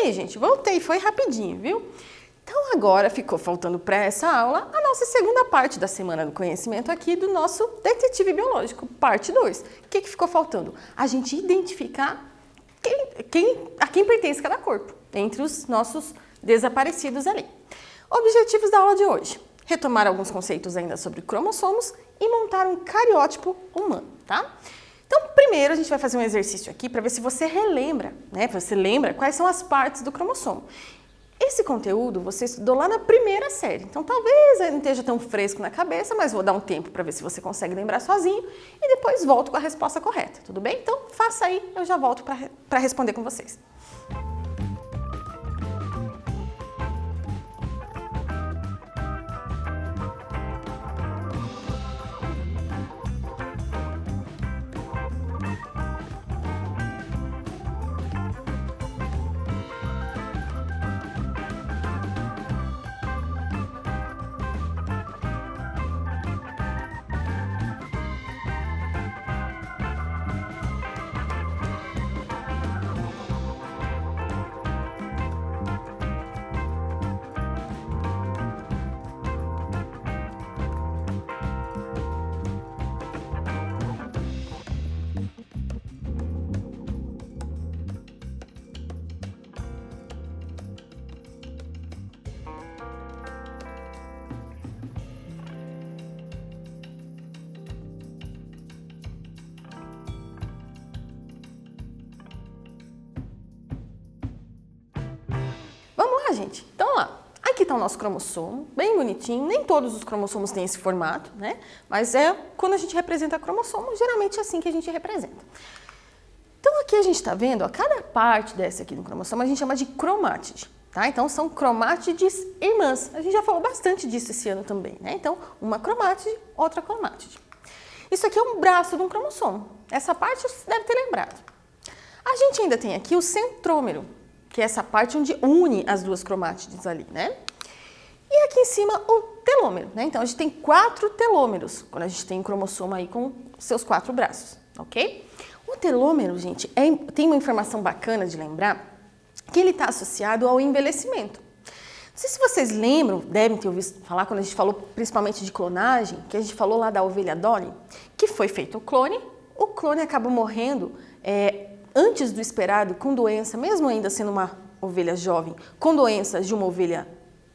aí, gente, voltei, foi rapidinho, viu? Então agora ficou faltando para essa aula a nossa segunda parte da Semana do Conhecimento aqui do nosso Detetive Biológico, parte 2. O que ficou faltando? A gente identificar a quem pertence cada corpo, entre os nossos desaparecidos ali. Objetivos da aula de hoje: retomar alguns conceitos ainda sobre cromossomos e montar um cariótipo humano, tá? Então, primeiro a gente vai fazer um exercício aqui para ver se você relembra, né? Você lembra quais são as partes do cromossomo. Esse conteúdo você estudou lá na primeira série, então talvez não esteja tão fresco na cabeça, mas vou dar um tempo para ver se você consegue lembrar sozinho e depois volto com a resposta correta, tudo bem? Então faça aí, eu já volto para responder com vocês. Vamos lá, gente. Então, lá. Aqui está o nosso cromossomo, bem bonitinho. Nem todos os cromossomos têm esse formato, né? Mas quando a gente representa cromossomo, geralmente é assim que a gente representa. Então, aqui a gente está vendo, ó, cada parte dessa aqui do cromossomo a gente chama de cromátide, tá? Então, são cromátides irmãs. A gente já falou bastante disso esse ano também, né? Então, uma cromátide, outra cromátide. Isso aqui é um braço de um cromossomo. Essa parte você deve ter lembrado. A gente ainda tem aqui o centrômero, que é essa parte onde une as duas cromátides ali, né? E aqui em cima o telômero, né? Então a gente tem 4 telômeros, quando a gente tem um cromossomo aí com seus 4 braços, ok? O telômero, gente, tem uma informação bacana de lembrar, que ele está associado ao envelhecimento. Não sei se vocês lembram, devem ter ouvido falar quando a gente falou principalmente de clonagem, que a gente falou lá da ovelha Dolly, que foi feito o clone acaba morrendo antes do esperado, com doença, mesmo ainda sendo uma ovelha jovem, com doenças de uma ovelha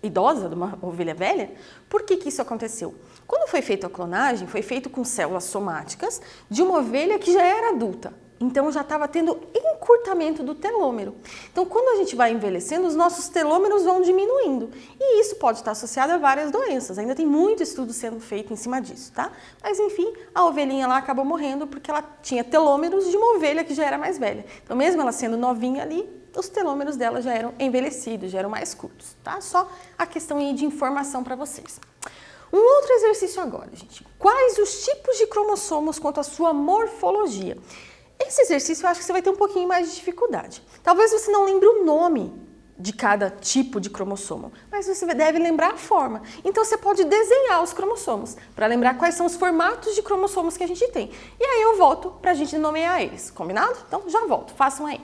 idosa, de uma ovelha velha. Por que isso aconteceu? Quando foi feita a clonagem, foi feito com células somáticas de uma ovelha que já era adulta. Então, já estava tendo encurtamento do telômero. Então, quando a gente vai envelhecendo, os nossos telômeros vão diminuindo. E isso pode estar associado a várias doenças. Ainda tem muito estudo sendo feito em cima disso, tá? Mas, enfim, a ovelhinha lá acabou morrendo porque ela tinha telômeros de uma ovelha que já era mais velha. Então, mesmo ela sendo novinha ali, os telômeros dela já eram envelhecidos, já eram mais curtos, tá? Só a questão aí de informação para vocês. Um outro exercício agora, gente. Quais os tipos de cromossomos quanto à sua morfologia? Esse exercício eu acho que você vai ter um pouquinho mais de dificuldade. Talvez você não lembre o nome de cada tipo de cromossomo, mas você deve lembrar a forma. Então você pode desenhar os cromossomos para lembrar quais são os formatos de cromossomos que a gente tem. E aí eu volto para a gente nomear eles, combinado? Então já volto, façam aí.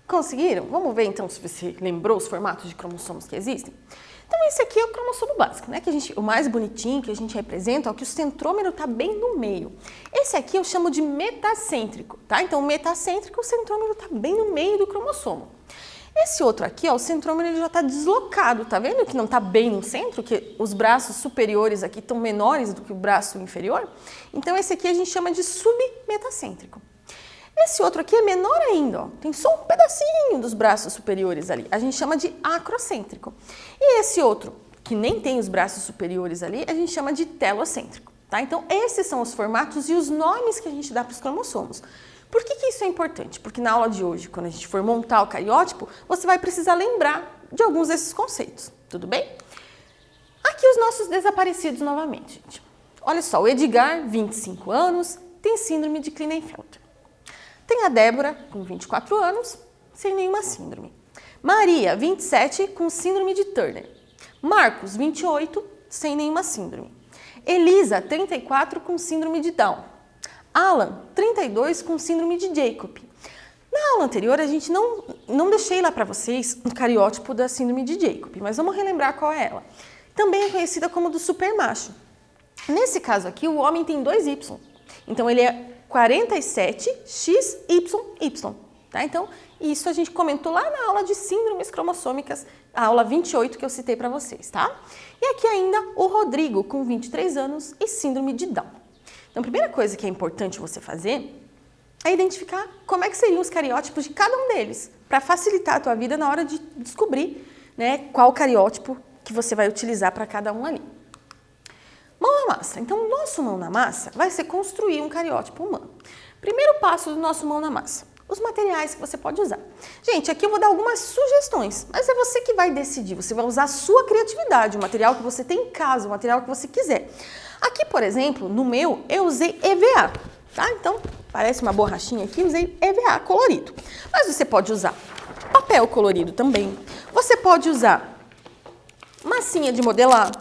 Conseguiram? Vamos ver então se você lembrou os formatos de cromossomos que existem? Então esse aqui é o cromossomo básico, né? O mais bonitinho que a gente representa, ó, que o centrômero está bem no meio. Esse aqui eu chamo de metacêntrico, tá? Então o metacêntrico, o centrômero está bem no meio do cromossomo. Esse outro aqui, ó, o centrômero ele já está deslocado, tá vendo que não está bem no centro, que os braços superiores aqui estão menores do que o braço inferior? Então esse aqui a gente chama de submetacêntrico. Esse outro aqui é menor ainda, ó, tem só um pedacinho dos braços superiores ali, a gente chama de acrocêntrico. E esse outro, que nem tem os braços superiores ali, a gente chama de telocêntrico, tá? Então esses são os formatos e os nomes que a gente dá para os cromossomos. Por que isso é importante? Porque na aula de hoje, quando a gente for montar o cariótipo, você vai precisar lembrar de alguns desses conceitos, tudo bem? Aqui os nossos desaparecidos novamente, gente. Olha só, o Edgar, 25 anos, tem síndrome de Klinefelter. Tem a Débora, com 24 anos, sem nenhuma síndrome. Maria, 27, com síndrome de Turner. Marcos, 28, sem nenhuma síndrome. Elisa, 34, com síndrome de Down. Alan, 32, com síndrome de Jacob. Na aula anterior, a gente não deixei lá para vocês o cariótipo da síndrome de Jacob, mas vamos relembrar qual é ela. Também é conhecida como do supermacho. Nesse caso aqui, o homem tem 2Y. Então, ele é 47XYY, tá? Então, isso a gente comentou lá na aula de síndromes cromossômicas, a aula 28 que eu citei para vocês, tá? E aqui ainda o Rodrigo, com 23 anos e síndrome de Down. Então, a primeira coisa que é importante você fazer é identificar como é que seriam os cariótipos de cada um deles, para facilitar a tua vida na hora de descobrir, né, qual cariótipo que você vai utilizar para cada um ali. Mão na massa. Então, o nosso mão na massa vai ser construir um cariótipo humano. Primeiro passo do nosso mão na massa, os materiais que você pode usar. Gente, aqui eu vou dar algumas sugestões, mas é você que vai decidir. Você vai usar a sua criatividade, o material que você tem em casa, o material que você quiser. Aqui, por exemplo, no meu, eu usei EVA, tá? Então, parece uma borrachinha aqui, usei EVA colorido. Mas você pode usar papel colorido também. Você pode usar massinha de modelar.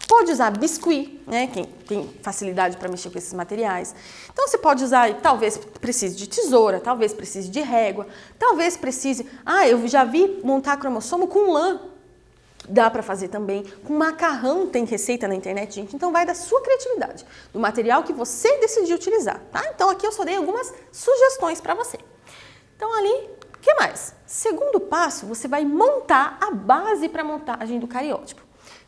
Pode usar biscuit, né? Quem tem facilidade para mexer com esses materiais. Então, você pode usar, talvez precise de tesoura, talvez precise de régua, talvez precise... eu já vi montar cromossomo com lã. Dá para fazer também. Com macarrão tem receita na internet, gente. Então, vai da sua criatividade, do material que você decidiu utilizar, tá? Então, aqui eu só dei algumas sugestões para você. Então, ali, o que mais? Segundo passo, você vai montar a base para a montagem do cariótipo.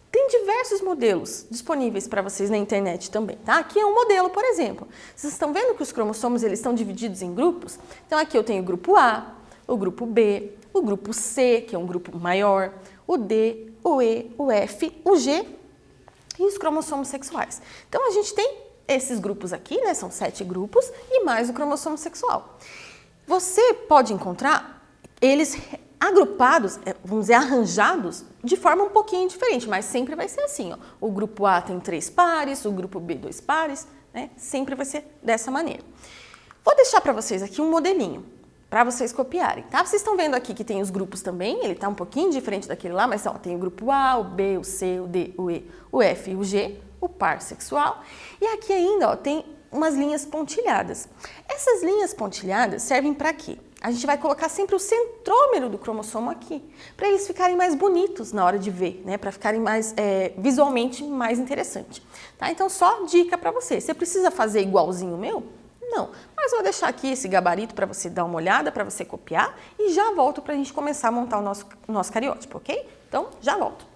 Tem diversos modelos disponíveis para vocês na internet também, tá? Aqui é um modelo, por exemplo. Vocês estão vendo que os cromossomos eles estão divididos em grupos? Então, aqui eu tenho o grupo A, o grupo B, o grupo C, que é um grupo maior, o D, o E, o F, o G e os cromossomos sexuais. Então, a gente tem esses grupos aqui, né? São 7 grupos e mais o cromossomo sexual. Você pode encontrar eles agrupados, vamos dizer, arranjados de forma um pouquinho diferente, mas sempre vai ser assim, ó. O grupo A tem 3 pares, o grupo B 2 pares, né? Sempre vai ser dessa maneira. Vou deixar para vocês aqui um modelinho para vocês copiarem, tá? Vocês estão vendo aqui que tem os grupos também, ele tá um pouquinho diferente daquele lá, mas ó, tem o grupo A, o B, o C, o D, o E, o F e o G, o par sexual. E aqui ainda, ó, tem umas linhas pontilhadas. Essas linhas pontilhadas servem para quê? A gente vai colocar sempre o centrômero do cromossomo aqui, para eles ficarem mais bonitos na hora de ver, né? Para ficarem mais visualmente mais interessante. Tá? Então, só dica para você. Você precisa fazer igualzinho o meu? Não, mas eu vou deixar aqui esse gabarito para você dar uma olhada, para você copiar e já volto para a gente começar a montar o nosso cariótipo, ok? Então, já volto.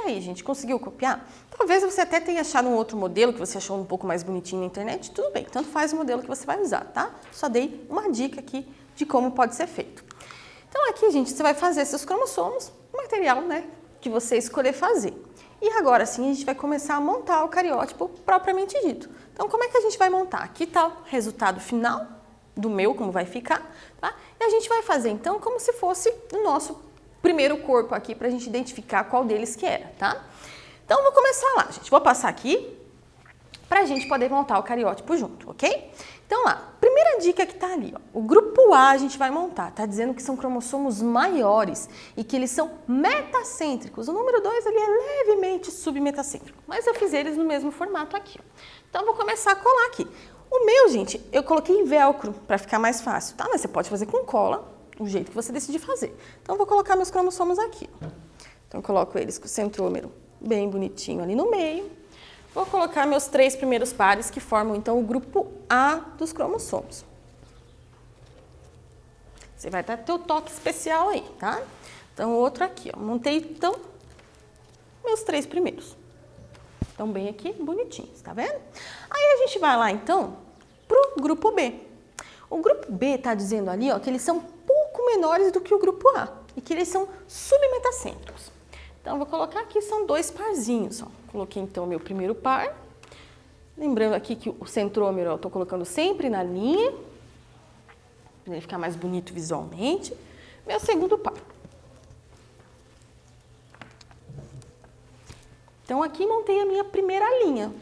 aí, gente, conseguiu copiar? Talvez você até tenha achado um outro modelo que você achou um pouco mais bonitinho na internet, tudo bem, tanto faz o modelo que você vai usar, tá? Só dei uma dica aqui de como pode ser feito. Então aqui, gente, você vai fazer seus cromossomos, o material, né, que você escolher fazer. E agora sim a gente vai começar a montar o cariótipo propriamente dito. Então como é que a gente vai montar? Aqui está o resultado final do meu, como vai ficar, tá? E a gente vai fazer então como se fosse o nosso primeiro corpo aqui para a gente identificar qual deles que era, tá? Então vou começar lá, gente. Vou passar aqui para a gente poder montar o cariótipo junto, ok? Então lá, primeira dica que tá ali, ó, o grupo A a gente vai montar, tá dizendo que são cromossomos maiores e que eles são metacêntricos. O número 2 ali é levemente submetacêntrico, mas eu fiz eles no mesmo formato aqui, ó. Então vou começar a colar aqui. O meu, gente, eu coloquei em velcro para ficar mais fácil, tá? Mas você pode fazer com cola, o jeito que você decidir fazer. Então eu vou colocar meus cromossomos aqui, ó. Então eu coloco eles com o centrômero bem bonitinho ali no meio. Vou colocar meus 3 primeiros pares que formam, então, o grupo A dos cromossomos. Você vai ter o toque especial aí, tá? Então, outro aqui, ó. Montei, então, meus 3 primeiros. Estão bem aqui, bonitinhos, tá vendo? Aí a gente vai lá, então, pro grupo B. O grupo B tá dizendo ali, ó, que eles são um pouco menores do que o grupo A e que eles são submetacêntricos. Então, vou colocar aqui, são 2 parzinhos, ó. Coloquei, então, o meu primeiro par. Lembrando aqui que o centrômero eu estou colocando sempre na linha, para ele ficar mais bonito visualmente. Meu segundo par. Então, aqui montei a minha primeira linha,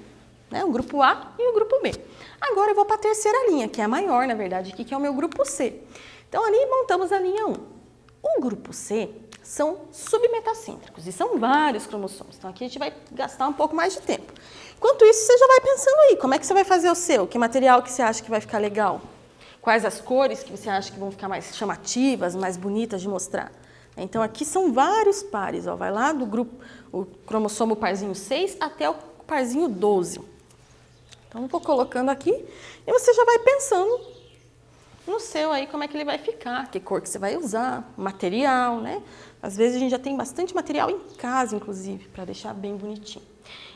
né? O grupo A e o grupo B. Agora, eu vou para a terceira linha, que é a maior, na verdade, aqui, que é o meu grupo C. Então, ali montamos a linha 1. O grupo C são submetacêntricos e são vários cromossomos. Então, aqui a gente vai gastar um pouco mais de tempo. Enquanto isso, você já vai pensando aí, como é que você vai fazer o seu? Que material que você acha que vai ficar legal? Quais as cores que você acha que vão ficar mais chamativas, mais bonitas de mostrar? Então, aqui são vários pares, ó. Vai lá do grupo, o cromossomo parzinho 6 até o parzinho 12. Então, vou colocando aqui e você já vai pensando no seu aí, como é que ele vai ficar, que cor que você vai usar, material, né? Às vezes a gente já tem bastante material em casa, inclusive, para deixar bem bonitinho.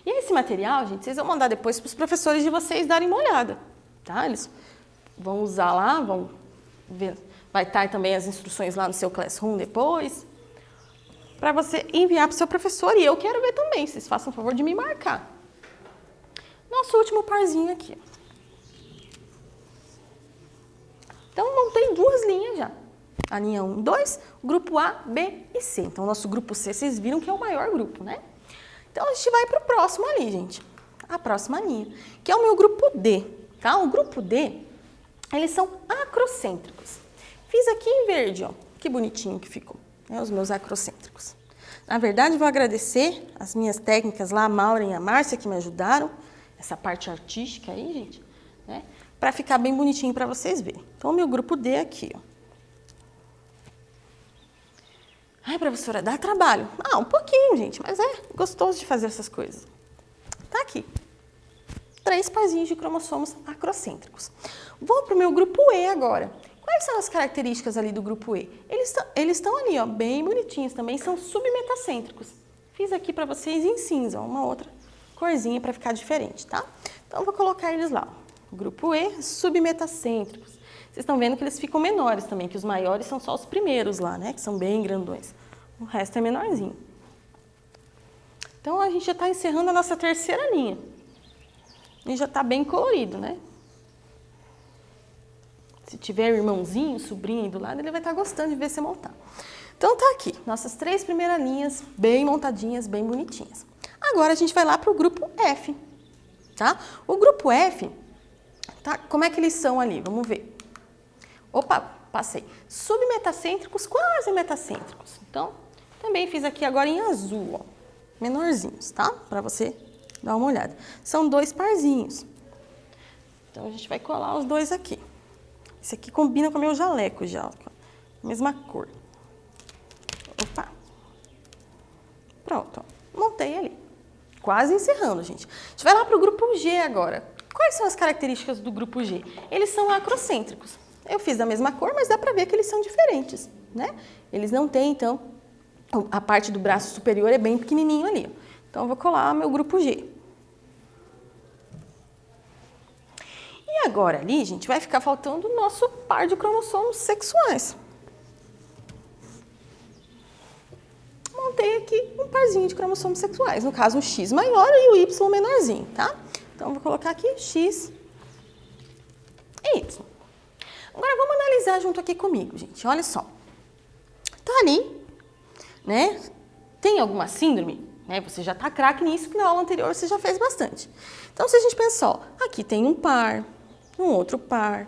E esse material, gente, vocês vão mandar depois para os professores de vocês darem uma olhada, tá? Eles vão usar lá, vão ver, vai estar também as instruções lá no seu Classroom depois, para você enviar para o seu professor. E eu quero ver também, vocês façam o favor de me marcar. Nosso último parzinho aqui, ó. Então, montei 2 linhas já. A linha 1 e 2, o grupo A, B e C. Então, o nosso grupo C, vocês viram que é o maior grupo, né? Então, a gente vai para o próximo ali, gente. A próxima linha, que é o meu grupo D, tá? O grupo D, eles são acrocêntricos. Fiz aqui em verde, ó. Que bonitinho que ficou, né? Os meus acrocêntricos. Na verdade, vou agradecer as minhas técnicas lá, a Maura e a Márcia, que me ajudaram. Essa parte artística aí, gente, né? Para ficar bem bonitinho para vocês verem. Então, o meu grupo D aqui, ó. Ai, professora, dá trabalho. Ah, um pouquinho, gente, mas é gostoso de fazer essas coisas. Tá aqui. 3 parzinhos de cromossomos acrocêntricos. Vou para o meu grupo E agora. Quais são as características ali do grupo E? Eles estão ali, ó, bem bonitinhos, também são submetacêntricos. Fiz aqui para vocês em cinza, ó, uma outra corzinha para ficar diferente, tá? Então, vou colocar eles lá, ó. Grupo E, submetacêntricos. Vocês estão vendo que eles ficam menores também, que os maiores são só os primeiros lá, né? Que são bem grandões. O resto é menorzinho. Então, a gente já está encerrando a nossa terceira linha. E já está bem colorido, né? Se tiver irmãozinho, sobrinho aí do lado, ele vai estar gostando de ver você montar. Então, tá aqui, nossas 3 primeiras linhas, bem montadinhas, bem bonitinhas. Agora, a gente vai lá para o grupo F, tá? O grupo F, tá? Como é que eles são ali? Vamos ver. Opa, passei. Submetacêntricos, quase metacêntricos. Então, também fiz aqui agora em azul, ó. Menorzinhos, tá? Para você dar uma olhada. São 2 parzinhos. Então, a gente vai colar os 2 aqui. Esse aqui combina com o meu jaleco já, ó. Mesma cor. Opa. Pronto, ó. Montei ali. Quase encerrando, gente. A gente vai lá para o grupo G agora. Quais são as características do grupo G? Eles são acrocêntricos. Eu fiz da mesma cor, mas dá para ver que eles são diferentes, né? Eles não têm, então, A parte do braço superior é bem pequenininho ali. Então, eu vou colar meu grupo G. E agora ali, gente, vai ficar faltando o nosso par de cromossomos sexuais. Montei aqui um parzinho de cromossomos sexuais. No caso, o X maior e o Y menorzinho, tá? Então, eu vou colocar aqui X e Y. Agora, vamos analisar junto aqui comigo, gente. Olha só. Tá ali, né? Tem alguma síndrome? Né? Você já tá craque nisso, que na aula anterior você já fez bastante. Então, se a gente pensar, ó, aqui tem um par, um outro par,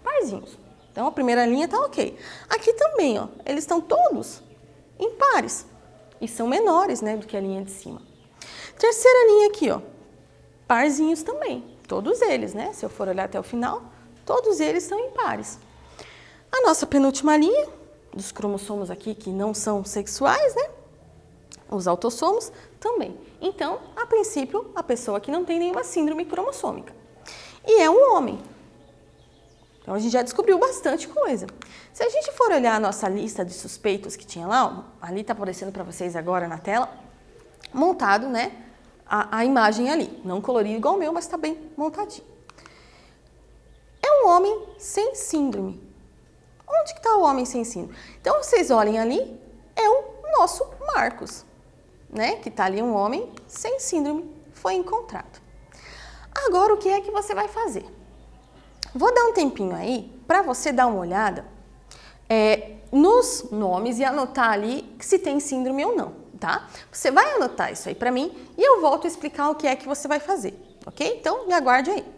parzinhos. Então, a primeira linha tá ok. Aqui também, ó, eles estão todos em pares. E são menores, né, do que a linha de cima. Terceira linha aqui, ó, parzinhos também. Todos eles, né? Se eu for olhar até o final, todos eles estão em pares. A nossa penúltima linha, dos cromossomos aqui que não são sexuais, né? Os autossomos também. Então, a princípio, a pessoa aqui não tem nenhuma síndrome cromossômica. E é um homem. Então, a gente já descobriu bastante coisa. Se a gente for olhar a nossa lista de suspeitos que tinha lá, ó, ali está aparecendo para vocês agora na tela, montado, né, a imagem ali. Não colorido igual o meu, mas está bem montadinho. É um homem sem síndrome. Onde que está o homem sem síndrome? Então, vocês olhem ali, é o nosso Marcos, né? Que está ali um homem sem síndrome, foi encontrado. Agora, o que é que você vai fazer? Vou dar um tempinho aí para você dar uma olhada nos nomes e anotar ali se tem síndrome ou não, tá? Você vai anotar isso aí para mim e eu volto a explicar o que é que você vai fazer, ok? Então, me aguarde aí.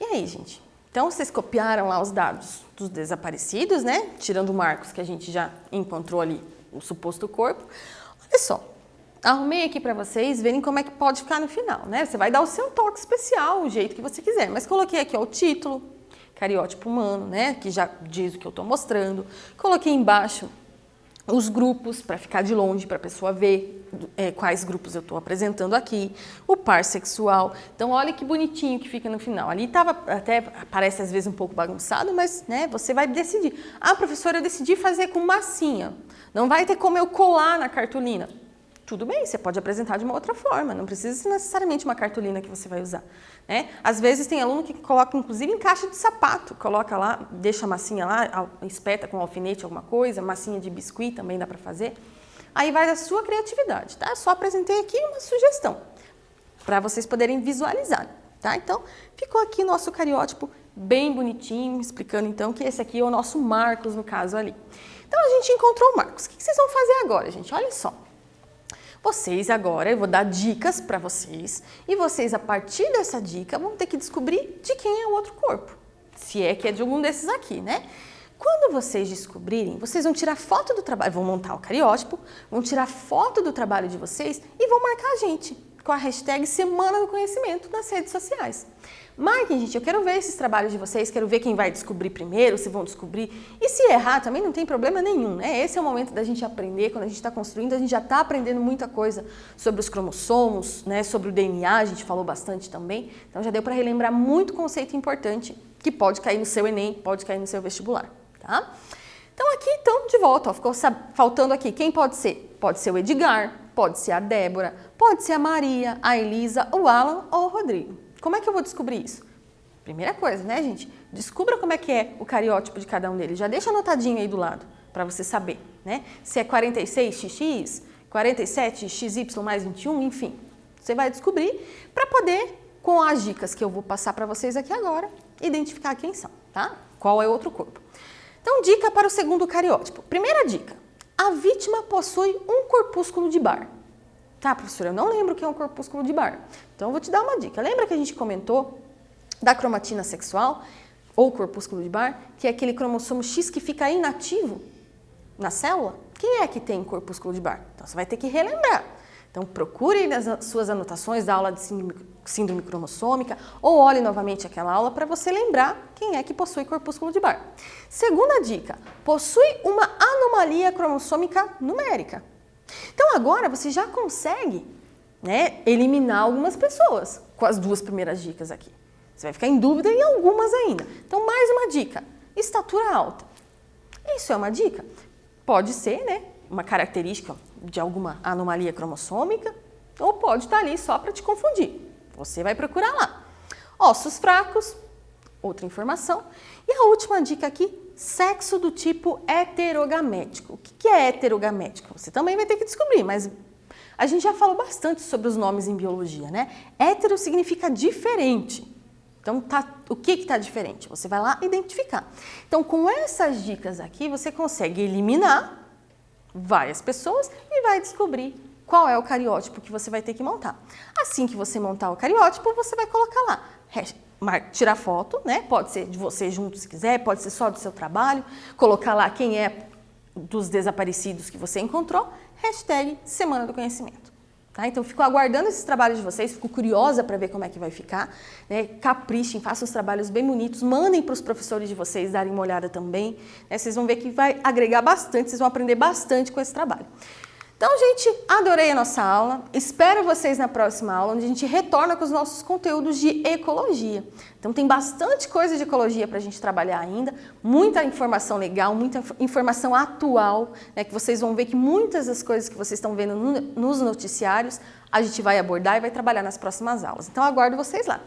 E aí, gente? Então, vocês copiaram lá os dados dos desaparecidos, né? Tirando o Marcos, que a gente já encontrou ali o suposto corpo. Olha só, arrumei aqui para vocês verem como é que pode ficar no final, né? Você vai dar o seu toque especial, o jeito que você quiser. Mas coloquei aqui, ó, o título, cariótipo humano, né? Que já diz o que eu estou mostrando. Coloquei embaixo os grupos, para ficar de longe, para a pessoa ver quais grupos eu estou apresentando aqui, o par sexual. Então, olha que bonitinho que fica no final. Ali estava, até parece às vezes um pouco bagunçado, mas né, você vai decidir. Ah, professora, eu decidi fazer com massinha. Não vai ter como eu colar na cartolina. Tudo bem, você pode apresentar de uma outra forma, não precisa ser necessariamente uma cartolina que você vai usar. Né? Às vezes tem aluno que coloca, inclusive, em caixa de sapato, coloca lá, deixa a massinha lá, espeta com alfinete alguma coisa, massinha de biscuit também dá para fazer. Aí vai da sua criatividade, tá? Só apresentei aqui uma sugestão, para vocês poderem visualizar, tá? Então, ficou aqui nosso cariótipo bem bonitinho, explicando então que esse aqui é o nosso Marcos, no caso ali. Então, a gente encontrou o Marcos. O que vocês vão fazer agora, gente? Olha só. Vocês agora, eu vou dar dicas para vocês, e vocês, a partir dessa dica, vão ter que descobrir de quem é o outro corpo. Se é que é de algum desses aqui, né? Quando vocês descobrirem, vocês vão tirar foto do trabalho, vão montar o cariótipo, vão tirar foto do trabalho de vocês e vão marcar a gente com a hashtag Semana do Conhecimento nas redes sociais. Marquem, gente, eu quero ver esses trabalhos de vocês, quero ver quem vai descobrir primeiro, se vão descobrir. E se errar também não tem problema nenhum, né? Esse é o momento da gente aprender, quando a gente está construindo, a gente já está aprendendo muita coisa sobre os cromossomos, né? Sobre o DNA, a gente falou bastante também. Então já deu para relembrar muito conceito importante que pode cair no seu Enem, pode cair no seu vestibular, tá? Então aqui, de volta, ó, ficou faltando aqui, quem pode ser? Pode ser o Edgar, pode ser a Débora, pode ser a Maria, a Elisa, o Alan ou o Rodrigo. Como é que eu vou descobrir isso? Primeira coisa, né, gente? Descubra como é que é o cariótipo de cada um deles. Já deixa anotadinho aí do lado, para você saber, né? Se é 46XX, 47XY mais 21, enfim. Você vai descobrir para poder, com as dicas que eu vou passar para vocês aqui agora, identificar quem são, tá? Qual é o outro corpo. Então, dica para o segundo cariótipo. Primeira dica, a vítima possui um corpúsculo de Barr. Tá, professora, eu não lembro o que é um corpúsculo de Barr. Então, eu vou te dar uma dica. Lembra que a gente comentou da cromatina sexual, ou corpúsculo de Barr, que é aquele cromossomo X que fica inativo na célula? Quem é que tem corpúsculo de Barr? Então, você vai ter que relembrar. Então, procure nas suas anotações da aula de síndrome cromossômica ou olhe novamente aquela aula para você lembrar quem é que possui corpúsculo de Barr. Segunda dica, possui uma anomalia cromossômica numérica. Então, agora você já consegue, né, eliminar algumas pessoas com as duas primeiras dicas aqui. Você vai ficar em dúvida em algumas ainda. Então, mais uma dica, estatura alta. Isso é uma dica? Pode ser, né, uma característica de alguma anomalia cromossômica, ou pode estar ali só para te confundir. Você vai procurar lá. Ossos fracos, outra informação. E a última dica aqui, sexo do tipo heterogamético. O que é heterogamético? Você também vai ter que descobrir, mas a gente já falou bastante sobre os nomes em biologia, né? Hétero significa diferente. Então, o que está diferente? Você vai lá identificar. Então, com essas dicas aqui, você consegue eliminar várias pessoas e vai descobrir qual é o cariótipo que você vai ter que montar. Assim que você montar o cariótipo, você vai colocar lá, tirar foto, né? Pode ser de você junto se quiser, pode ser só do seu trabalho, colocar lá quem é dos desaparecidos que você encontrou, hashtag Semana do Conhecimento. Tá? Então, fico aguardando esses trabalhos de vocês, fico curiosa para ver como é que vai ficar. Né? Caprichem, façam os trabalhos bem bonitos, mandem para os professores de vocês darem uma olhada também. Né? Vocês vão ver que vai agregar bastante, vocês vão aprender bastante com esse trabalho. Então, gente, adorei a nossa aula. Espero vocês na próxima aula, onde a gente retorna com os nossos conteúdos de ecologia. Então, tem bastante coisa de ecologia para a gente trabalhar ainda, muita informação legal, muita informação atual, né, que vocês vão ver que muitas das coisas que vocês estão vendo nos noticiários, a gente vai abordar e vai trabalhar nas próximas aulas. Então, aguardo vocês lá.